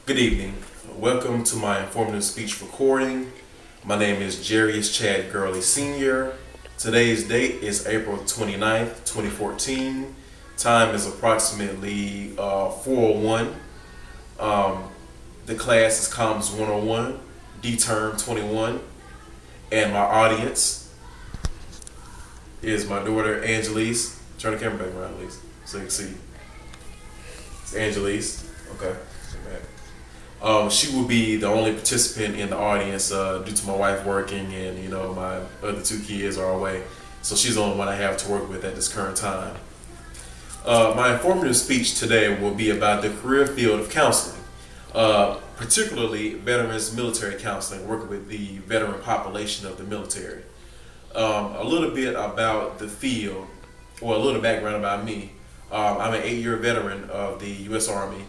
Good evening. Welcome to my informative speech recording. My name is Jarius Chad Gurley Sr. Today's date is April 29th, 2014. Time is approximately 4:01. The class is Comms 101, D Term 21, and my audience is my daughter Angelise. Turn the camera back around, please, so you can see. It's Angelise. Okay. She will be the only participant in the audience due to my wife working and my other two kids are away. So she's the only one I have to work with at this current time. My informative speech today will be about the career field of counseling, particularly veterans military counseling, working with the veteran population of the military. A little bit about the field, or a little background about me. I'm an 8-year veteran of the U.S. Army.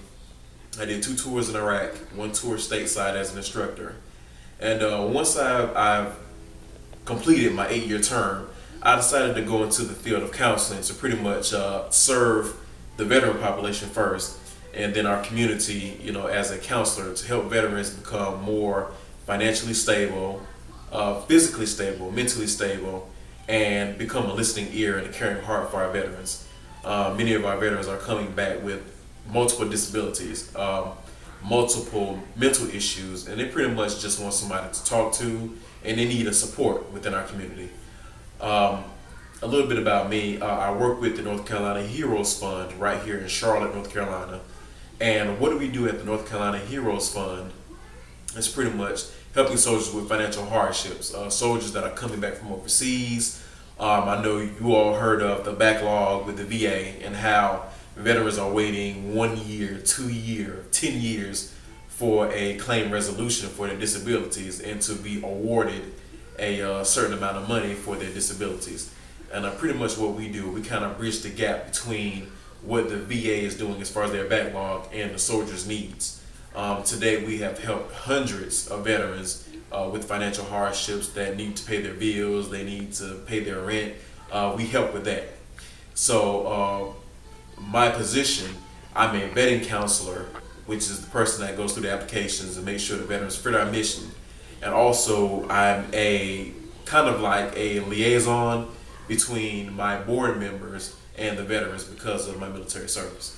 I did 2 tours in Iraq, 1 tour stateside as an instructor. And once I've completed my 8-year term, I decided to go into the field of counseling to pretty much serve the veteran population first, and then our community, as a counselor to help veterans become more financially stable, physically stable, mentally stable, and become a listening ear and a caring heart for our veterans. Many of our veterans are coming back with multiple disabilities, multiple mental issues, and they pretty much just want somebody to talk to, and they need a support within our community. A little bit about me. I work with the North Carolina Heroes Fund right here in Charlotte, North Carolina. And what do we do at the North Carolina Heroes Fund? It's pretty much helping soldiers with financial hardships, soldiers that are coming back from overseas. I know you all heard of the backlog with the VA and how veterans are waiting 1 year, 2 years, 10 years for a claim resolution for their disabilities and to be awarded a certain amount of money for their disabilities. And pretty much what we do, we kind of bridge the gap between what the VA is doing as far as their backlog and the soldiers' needs. Today we have helped hundreds of veterans with financial hardships that need to pay their bills, they need to pay their rent. We help with that. So my position, I'm a vetting counselor, which is the person that goes through the applications and makes sure the veterans fit our mission. And also I'm a kind of like a liaison between my board members and the veterans because of my military service.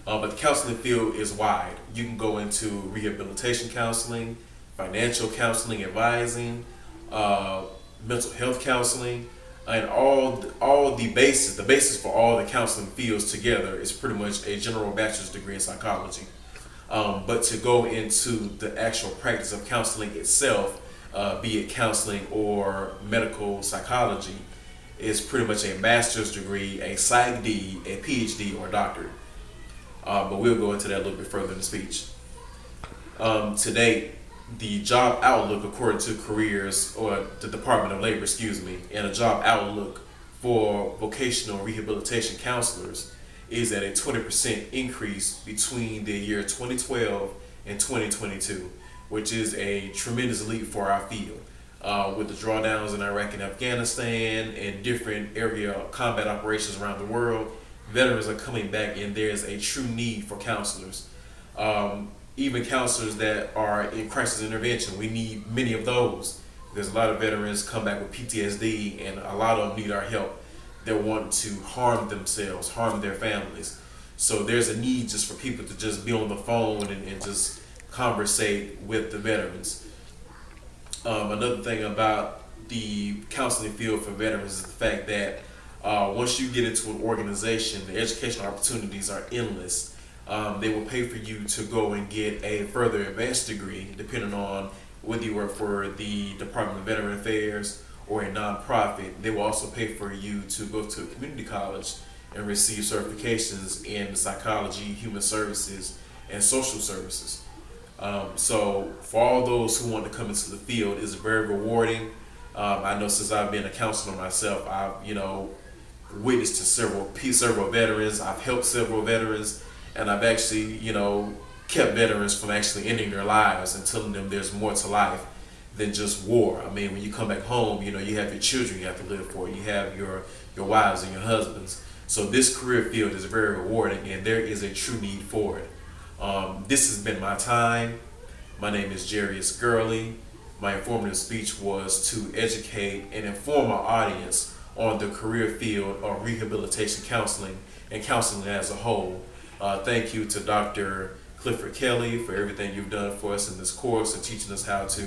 But the counseling field is wide. You can go into rehabilitation counseling, financial counseling, advising, mental health counseling, and all the basis for all the counseling fields together is pretty much a general bachelor's degree in psychology. But to go into the actual practice of counseling itself, be it counseling or medical psychology, is pretty much a master's degree, a Psych D, a PhD, or doctorate. But we'll go into that a little bit further in the speech. Today, the job outlook according to careers, or the Department of Labor, and a job outlook for vocational rehabilitation counselors is at a 20% increase between the year 2012 and 2022, which is a tremendous leap for our field. With the drawdowns in Iraq and Afghanistan and different area combat operations around the world, veterans are coming back and there's a true need for counselors. Even counselors that are in crisis intervention, we need many of those. There's a lot of veterans come back with PTSD, and a lot of them need our help. They want to harm themselves, harm their families. So there's a need just for people to just be on the phone and just conversate with the veterans. Another thing about the counseling field for veterans is the fact that once you get into an organization, the educational opportunities are endless. They will pay for you to go and get a further advanced degree, depending on whether you work for the Department of Veteran Affairs or a nonprofit. They will also pay for you to go to a community college and receive certifications in psychology, human services, and social services. So for all those who want to come into the field, it's very rewarding. I know since I've been a counselor myself, I've witnessed to several veterans. I've helped several veterans, and I've actually kept veterans from actually ending their lives and telling them there's more to life than just war. I mean, when you come back home, you have your children you have to live for. You have your wives and your husbands. So this career field is very rewarding, and there is a true need for it. This has been my time. My name is Jarius Gurley. My informative speech was to educate and inform our audience on the career field of rehabilitation counseling and counseling as a whole. Thank you to Dr. Clifford Kelly for everything you've done for us in this course and teaching us how to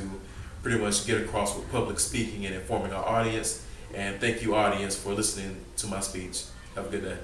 pretty much get across with public speaking and informing our audience. And thank you, audience, for listening to my speech. Have a good day.